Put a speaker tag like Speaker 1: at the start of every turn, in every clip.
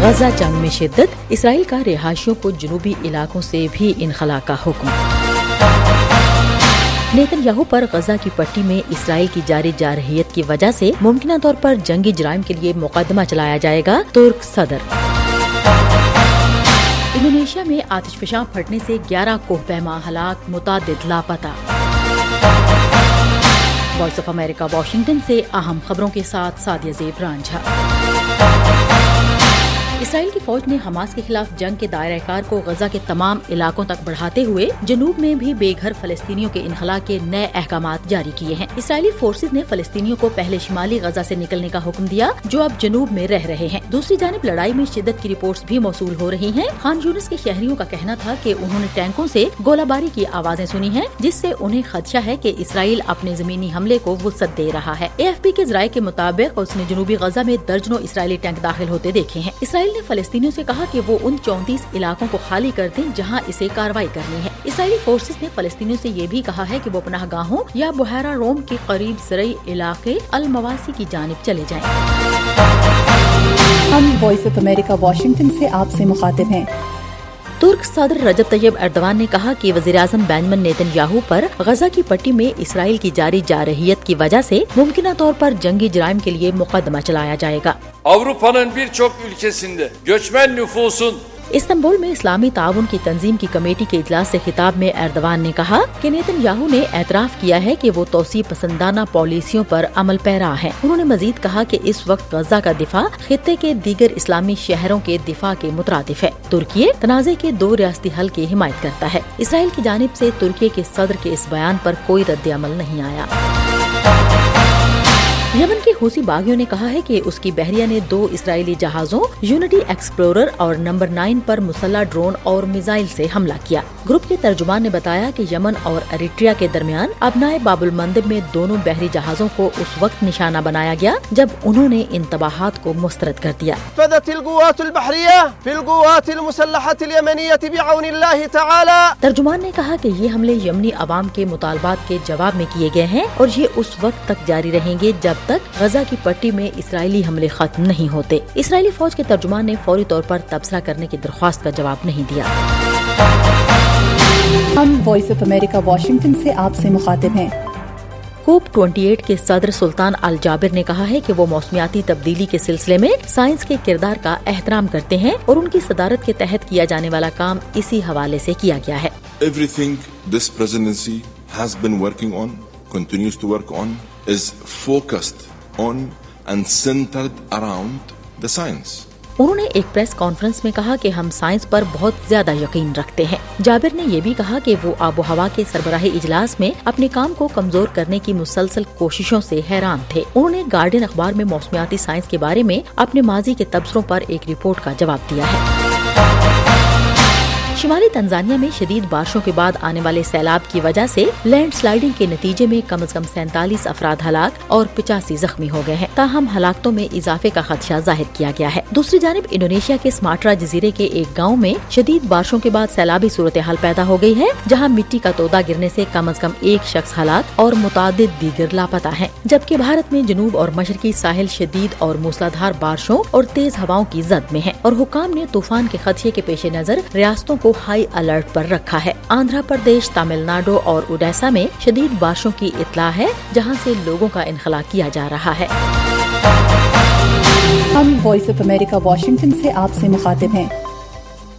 Speaker 1: غزہ جنگ میں شدت، اسرائیل کا رہائشیوں کو جنوبی علاقوں سے بھی انخلا کا حکم۔ نیتن یاہو پر غزہ کی پٹی میں اسرائیل کی جاری جارحیت کی وجہ سے ممکنہ طور پر جنگی جرائم کے لیے مقدمہ چلایا جائے گا، ترک صدر۔ انڈونیشیا میں آتش فشاں پھٹنے سے 11 کوہ پیما ہلاک، متعدد لاپتہ۔ وائس آف امریکہ واشنگٹن سے اہم خبروں کے ساتھ سعدیہ زیب رانجھا۔ اسرائیل کی فوج نے حماس کے خلاف جنگ کے دائرہ کار کو غزہ کے تمام علاقوں تک بڑھاتے ہوئے جنوب میں بھی بے گھر فلسطینیوں کے انخلاء کے نئے احکامات جاری کیے ہیں۔ اسرائیلی فورسز نے فلسطینیوں کو پہلے شمالی غزہ سے نکلنے کا حکم دیا، جو اب جنوب میں رہ رہے ہیں۔ دوسری جانب لڑائی میں شدت کی رپورٹس بھی موصول ہو رہی ہیں۔ خان یونس کے شہریوں کا کہنا تھا کہ انہوں نے ٹینکوں سے گولہ باری کی آوازیں سنی ہیں، جس سے انہیں خدشہ ہے کہ اسرائیل اپنے زمینی حملے کو وسعت دے رہا ہے۔ AFP کے ذرائع کے مطابق اس نے جنوبی غزہ میں درجنوں اسرائیلی ٹینک داخل ہوتے دیکھے ہیں۔ اسرائیل نے فلسطینیوں سے کہا کہ وہ ان 34 علاقوں کو خالی کر دیں جہاں اسے کارروائی کرنی ہے۔ اسرائیلی فورسز نے فلسطینیوں سے یہ بھی کہا ہے کہ وہ پناہ گاہوں یا بحیرہ روم کے قریب زرعی علاقے المواسی کی جانب چلے جائیں۔
Speaker 2: ہم وائس آف امریکہ واشنگٹن سے آپ سے مخاطب ہیں۔
Speaker 1: ترک صدر رجب طیب ایردوان نے کہا کہ وزیراعظم بنیامین نیتن یاہو پر غزہ کی پٹی میں اسرائیل کی جاری جارحیت کی وجہ سے ممکنہ طور پر جنگی جرائم کے لیے مقدمہ چلایا جائے گا۔
Speaker 3: Avrupa'nın birçok ülkesinde göçmen nüfusun
Speaker 1: Istanbul میں اسلامی تعاون کی تنظیم کی کمیٹی کے اجلاس سے خطاب میں ایردوان نے کہا کہ نیتن یاہو نے اعتراف کیا ہے کہ وہ توسیع پسندانہ پالیسیوں پر عمل پیرا ہے۔ انہوں نے مزید کہا کہ اس وقت غزہ کا دفاع خطے کے دیگر اسلامی شہروں کے دفاع کے مترادف ہے۔ ترکی تنازع کے 2 ریاستی حل کی حمایت کرتا ہے۔ اسرائیل کی جانب سے ترکی کے صدر کے اس بیان پر کوئی رد عمل نہیں آیا۔ یمن کے حوثی باغیوں نے کہا ہے کہ اس کی بحریہ نے 2 اسرائیلی جہازوں یونٹی ایکسپلورر اور نمبر 9 پر مسلح ڈرون اور میزائل سے حملہ کیا۔ گروپ کے ترجمان نے بتایا کہ یمن اور اریٹریا کے درمیان ابنائے باب المندب میں دونوں بحری جہازوں کو اس وقت نشانہ بنایا گیا جب انہوں نے ان تباہات کو مسترد کر دیا۔ ترجمان نے کہا کہ یہ حملے یمنی عوام کے مطالبات کے جواب میں کیے گئے ہیں اور یہ اس وقت تک جاری رہیں گے جب تک غزہ کی پٹی میں اسرائیلی حملے ختم نہیں ہوتے۔ اسرائیلی فوج کے ترجمان نے فوری طور پر تبصرہ کرنے کی درخواست کا جواب نہیں دیا۔
Speaker 2: ہم وائس آف امریکہ واشنگٹن سے آپ سے مخاطب ہیں۔
Speaker 1: کوپ 28 کے صدر سلطان الجابر نے کہا ہے کہ وہ موسمیاتی تبدیلی کے سلسلے میں سائنس کے کردار کا احترام کرتے ہیں اور ان کی صدارت کے تحت کیا جانے والا کام اسی حوالے سے کیا گیا ہے۔
Speaker 4: Everything this presidency has been working on, continues to work on, is focused on and centered around the science.
Speaker 1: انہوں نے ایک پریس کانفرنس میں کہا کہ ہم سائنس پر بہت زیادہ یقین رکھتے ہیں۔ جابر نے یہ بھی کہا کہ وہ آب و ہوا کے سربراہی اجلاس میں اپنے کام کو کمزور کرنے کی مسلسل کوششوں سے حیران تھے۔ انہوں نے گارڈین اخبار میں موسمیاتی سائنس کے بارے میں اپنے ماضی کے تبصروں پر ایک رپورٹ کا جواب دیا ہے۔ شمالی تنزانیہ میں شدید بارشوں کے بعد آنے والے سیلاب کی وجہ سے لینڈ سلائیڈنگ کے نتیجے میں کم از کم 47 افراد ہلاک اور 85 زخمی ہو گئے ہیں، تاہم ہلاکتوں میں اضافے کا خدشہ ظاہر کیا گیا ہے۔ دوسری جانب انڈونیشیا کے سماٹرا جزیرے کے ایک گاؤں میں شدید بارشوں کے بعد سیلابی صورتحال پیدا ہو گئی ہے، جہاں مٹی کا تودا گرنے سے کم از کم 1 شخص ہلاک اور متعدد دیگر لاپتہ ہیں، جبکہ بھارت میں جنوب اور مشرقی ساحل شدید اور موسلادھار بارشوں اور تیز ہواؤں کی زد میں ہیں اور حکام نے طوفان کے خدشے کے پیش نظر ریاستوں کو ہائی الرٹ پر رکھا ہے۔ آندھرا پردیش، تامل ناڈو اور اوڈیشہ میں شدید بارشوں کی اطلاع ہے، جہاں سے لوگوں کا انخلاء کیا جا رہا ہے۔
Speaker 2: ہم وائس آف امریکہ واشنگٹن سے آپ سے مخاطب ہیں۔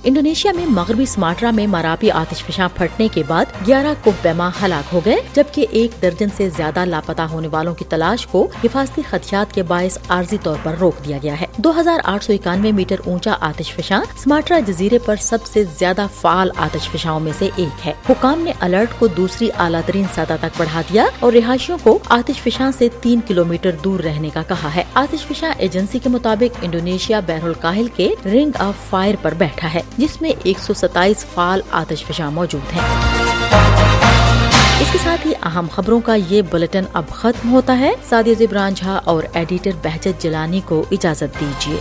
Speaker 1: انڈونیشیا میں مغربی سماٹرا میں مراپی آتش فشاں پھٹنے کے بعد 11 کوہ پیما ہلاک ہو گئے، جبکہ 1 درجن سے زیادہ لاپتہ ہونے والوں کی تلاش کو حفاظتی خدشات کے باعث عارضی طور پر روک دیا گیا ہے۔ 2891 میٹر اونچا آتش فشاں سماٹرا جزیرے پر سب سے زیادہ فعال آتش فشاں میں سے ایک ہے۔ حکام نے الرٹ کو دوسری اعلیٰ ترین سطح تک بڑھا دیا اور رہائشیوں کو آتش فشاں سے 3 کلومیٹر دور رہنے کا کہا ہے۔ آتش فشاں ایجنسی کے مطابق انڈونیشیا بحر الکاہل کے رنگ آف فائر پر بیٹھا ہے، جس میں 127 فعال آتش فشاں موجود ہیں۔ اس کے ساتھ ہی اہم خبروں کا یہ بلٹن اب ختم ہوتا ہے۔ سعدیہ زیب رانجھا اور ایڈیٹر بہجت جیلانی کو اجازت دیجیے۔